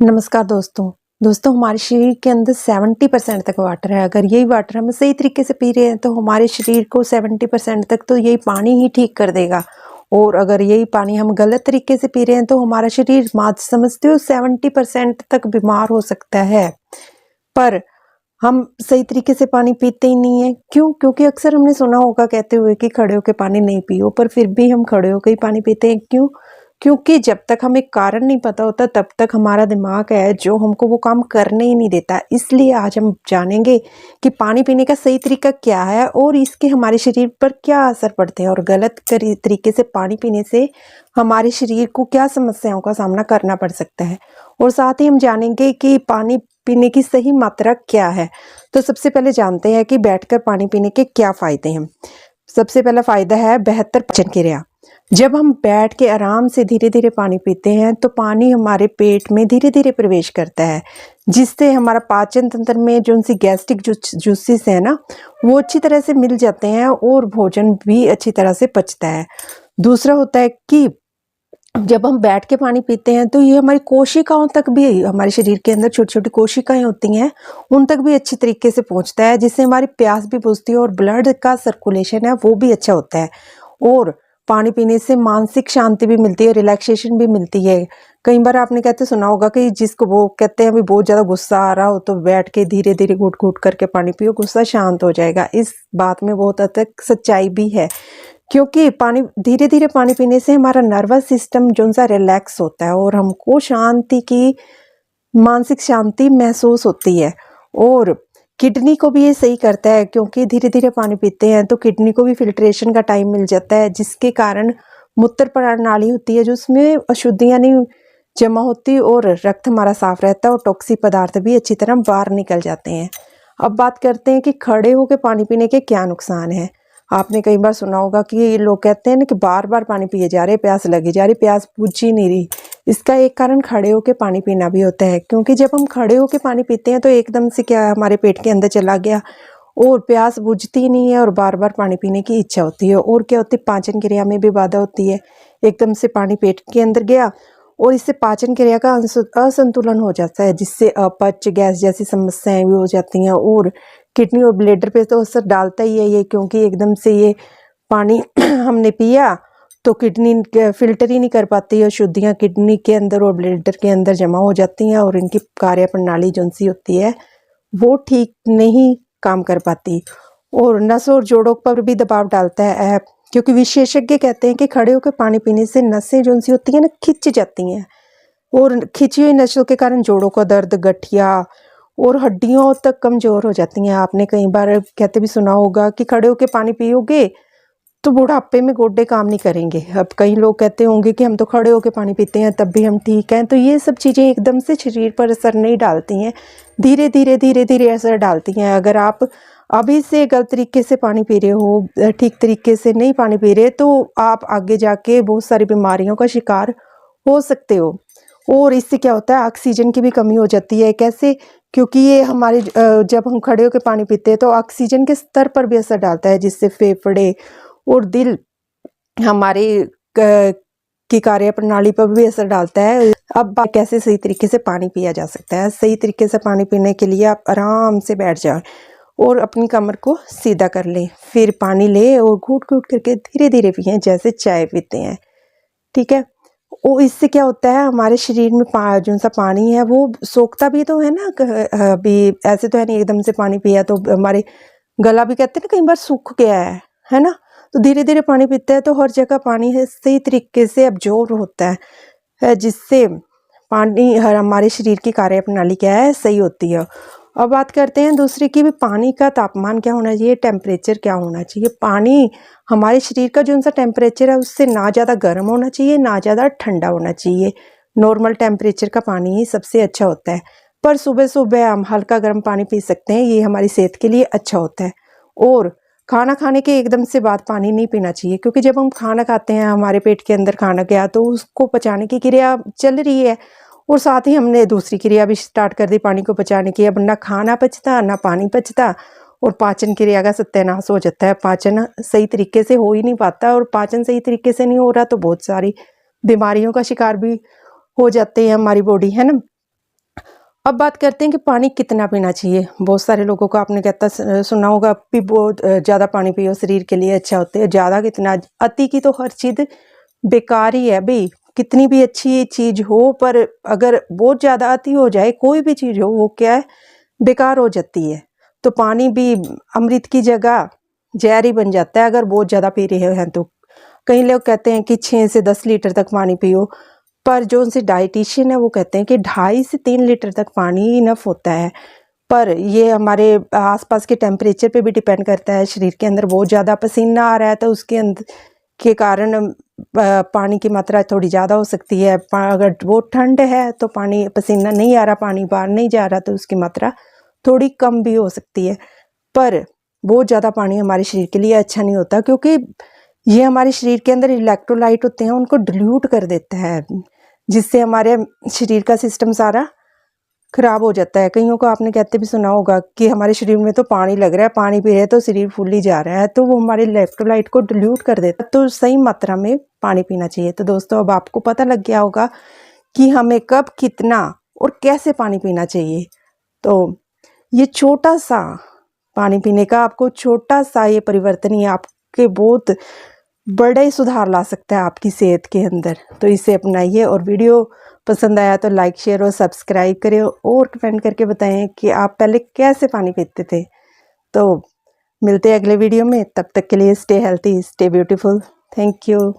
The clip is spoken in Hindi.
नमस्कार दोस्तों। हमारे शरीर के अंदर 70% तक वाटर है। अगर यही वाटर हम सही तरीके से पी रहे हैं तो हमारे शरीर को 70% तक तो यही पानी ही ठीक कर देगा। और अगर यही पानी हम गलत तरीके से पी रहे हैं तो हमारा शरीर समझते हो 70% तक बीमार हो सकता है। पर हम सही तरीके से पानी पीते ही नहीं है। क्यों? क्योंकि अक्सर हमने सुना होगा कहते हुए कि खड़े होकर पानी नहीं पियो, पर फिर भी हम खड़े होकर ही पानी पीते हैं। क्यों? क्योंकि जब तक हमें कारण नहीं पता होता तब तक हमारा दिमाग है जो हमको वो काम करने ही नहीं देता। इसलिए आज हम जानेंगे कि पानी पीने का सही तरीका क्या है और इसके हमारे शरीर पर क्या असर पड़ते हैं, और गलत तरीके से पानी पीने से हमारे शरीर को क्या समस्याओं का सामना करना पड़ सकता है। और साथ ही हम जानेंगे कि पानी पीने की सही मात्रा क्या है। तो सबसे पहले जानते हैं कि बैठकर पानी पीने के क्या फायदे हैं। सबसे पहला फायदा है बेहतर पाचन क्रिया। जब हम बैठ के आराम से धीरे धीरे पानी पीते हैं तो पानी हमारे पेट में धीरे धीरे प्रवेश करता है, जिससे हमारा पाचन तंत्र में जो उनसी गैस्ट्रिक जूसेस है ना, वो अच्छी तरह से मिल जाते हैं और भोजन भी अच्छी तरह से पचता है। दूसरा होता है कि जब हम बैठ के पानी पीते हैं तो ये हमारी कोशिकाओं तक भी, हमारे शरीर के अंदर छोटी छोटी कोशिकाएं होती हैं, उन तक भी अच्छी तरीके से पहुंचता है, जिससे हमारी प्यास भी बुझती है और ब्लड का सर्कुलेशन है वो भी अच्छा होता है। और पानी पीने से मानसिक शांति भी मिलती है, रिलैक्सेशन भी मिलती है। कई बार आपने कहते सुना होगा कि जिसको वो कहते हैं अभी बहुत ज़्यादा गुस्सा आ रहा हो तो बैठ के धीरे धीरे घूट घूट करके पानी पियो, गुस्सा शांत हो जाएगा। इस बात में बहुत हद तक सच्चाई भी है, क्योंकि पानी धीरे धीरे पानी पीने से हमारा नर्वस सिस्टम जो सा रिलैक्स होता है और हमको शांति की, मानसिक शांति महसूस होती है। और किडनी को भी ये सही करता है, क्योंकि धीरे धीरे पानी पीते हैं तो किडनी को भी फिल्ट्रेशन का टाइम मिल जाता है, जिसके कारण मूत्र प्रणाली होती है जो उसमें अशुद्धियां नहीं जमा होती और रक्त हमारा साफ रहता है और टॉक्सिक पदार्थ भी अच्छी तरह बाहर निकल जाते हैं। अब बात करते हैं कि खड़े होकर पानी पीने के क्या नुकसान हैं। आपने कई बार सुना होगा कि लोग कहते हैं ना कि बार बार पानी पिए जा रहे, प्यास लगी जा रही, प्यास बुझ ही नहीं रही। इसका एक कारण खड़े होकर पानी पीना भी होता है, क्योंकि जब हम खड़े होकर पानी पीते हैं तो एकदम से क्या हमारे पेट के अंदर चला गया और प्यास बुझती नहीं है और बार बार पानी पीने की इच्छा होती है। और क्या होती है, पाचन क्रिया में भी बाधा होती है। एकदम से पानी पेट के अंदर गया और इससे पाचन क्रिया का असंतुलन हो जाता है, जिससे अपच, गैस जैसी समस्याएं भी हो जाती हैं। और किडनी और ब्लैडर पे तो असर डालता ही है ये, क्योंकि एकदम से ये पानी हमने पिया तो किडनी फिल्टर ही नहीं कर पाती है, शुद्धियाँ किडनी के अंदर और ब्लैडर के अंदर जमा हो जाती हैं और इनकी कार्य प्रणाली जो सी होती है वो ठीक नहीं काम कर पाती और नस और जोड़ों पर भी दबाव डालता है। क्योंकि विशेषज्ञ कहते हैं कि खड़े होकर पानी पीने से नसें जो सी होती है ना, खिंच जाती हैं और खिंची हुई नसों के कारण जोड़ों का दर्द, गठिया और हड्डियों तक कमजोर हो जाती हैं। आपने कई बार कहते भी सुना होगा कि खड़े होकर पानी पियोगे तो बुढ़ापे में गोड्डे काम नहीं करेंगे। अब कई लोग कहते होंगे कि हम तो खड़े होकर पानी पीते हैं तब भी हम ठीक हैं, तो ये सब चीज़ें एकदम से शरीर पर असर नहीं डालती हैं, धीरे धीरे असर डालती हैं। अगर आप अभी से गलत तरीके से पानी पी रहे हो, ठीक तरीके से नहीं पानी पी रहे, तो आप आगे जाके बहुत सारी बीमारियों का शिकार हो सकते हो। और इससे क्या होता है, ऑक्सीजन की भी कमी हो जाती है। कैसे? क्योंकि ये हमारे जब हम खड़े होकर पानी पीते हैं तो ऑक्सीजन के स्तर पर भी असर डालता है, जिससे फेफड़े और दिल हमारे की कार्य प्रणाली पर भी असर डालता है। अब बात कैसे सही तरीके से पानी पिया जा सकता है। सही तरीके से पानी पीने के लिए आप आराम से बैठ जाएं और अपनी कमर को सीधा कर लें, फिर पानी ले और घूट घूट करके धीरे धीरे पिएं, जैसे चाय पीते हैं। ठीक है? और इससे क्या होता है, हमारे शरीर में जो सा पानी है वो सोखता भी तो है ना। अभी ऐसे तो है नहीं एकदम से पानी पिया तो हमारे गला भी कहते हैं ना कई बार सूख गया है ना। तो धीरे धीरे पानी पीते हैं तो हर जगह पानी है सही तरीके से अब्जॉर्ब होता है, जिससे पानी हमारे शरीर की कार्य प्रणाली क्या है, सही होती है। अब बात करते हैं दूसरे की भी, पानी का तापमान क्या होना चाहिए, टेम्परेचर क्या होना चाहिए। पानी हमारे शरीर का जो सा टेम्परेचर है उससे ना ज़्यादा गर्म होना चाहिए ना ज़्यादा ठंडा होना चाहिए। नॉर्मल टेम्परेचर का पानी ही सबसे अच्छा होता है। पर सुबह सुबह हम हल्का गर्म पानी पी सकते हैं, ये हमारी सेहत के लिए अच्छा होता है। और खाना खाने के एकदम से बाद पानी नहीं पीना चाहिए, क्योंकि जब हम खाना खाते हैं हमारे पेट के अंदर खाना गया तो उसको पचाने की क्रिया चल रही है और साथ ही हमने दूसरी क्रिया भी स्टार्ट कर दी पानी को पचाने की। अब ना खाना पचता ना पानी पचता और पाचन क्रिया का सत्यानाश हो जाता है। पाचन सही तरीके से हो ही नहीं पाता और पाचन सही तरीके से नहीं हो रहा तो बहुत सारी बीमारियों का शिकार भी हो जाते हैं हमारी बॉडी, है ना। अब बात करते हैं कि पानी कितना पीना चाहिए। बहुत सारे लोगों को आपने कहता सुना होगा कि बहुत ज़्यादा पानी पियो शरीर के लिए अच्छा होता है। ज़्यादा कितना, अति की तो हर चीज़ बेकार ही है भाई। कितनी भी अच्छी चीज़ हो पर अगर बहुत ज़्यादा अति हो जाए, कोई भी चीज़ हो, वो क्या है, बेकार हो जाती है। तो पानी भी अमृत की जगह जहर ही बन जाता है अगर बहुत ज़्यादा पी रहे हैं तो। कई लोग कहते हैं कि 6 से 10 लीटर तक पानी पियो, पर जो उनसे डाइटिशियन है वो कहते हैं कि 2.5 से 3 लीटर तक पानी इनफ होता है। पर ये हमारे आसपास के टेम्परेचर पे भी डिपेंड करता है। शरीर के अंदर बहुत ज़्यादा पसीना आ रहा है तो उसके अंदर के कारण पानी की मात्रा थोड़ी ज़्यादा हो सकती है। अगर बहुत ठंड है तो पानी पसीना नहीं आ रहा, पानी बाहर नहीं जा रहा, तो उसकी मात्रा थोड़ी कम भी हो सकती है। पर बहुत ज़्यादा पानी हमारे शरीर के लिए अच्छा नहीं होता, क्योंकि ये हमारे शरीर के अंदर इलेक्ट्रोलाइट होते हैं, उनको डिल्यूट कर देता है, जिससे हमारे शरीर का सिस्टम सारा खराब हो जाता है। कईयों को आपने कहते भी सुना होगा कि हमारे शरीर में तो पानी लग रहा है, पानी पी रहे हैं तो शरीर फूल ही जा रहा है, तो वो हमारे इलेक्ट्रोलाइट को डिल्यूट कर देता है। तो सही मात्रा में पानी पीना चाहिए। तो दोस्तों, अब आपको पता लग गया होगा कि हमें कब, कितना और कैसे पानी पीना चाहिए। तो ये छोटा सा पानी पीने का आपको छोटा सा ये परिवर्तन ही आपके बहुत बड़े सुधार ला सकता है आपकी सेहत के अंदर। तो इसे अपनाइए, और वीडियो पसंद आया तो लाइक, शेयर और सब्सक्राइब करें, और कमेंट करके बताएं कि आप पहले कैसे पानी पीते थे। तो मिलते हैं अगले वीडियो में, तब तक के लिए stay healthy, stay beautiful. Thank you.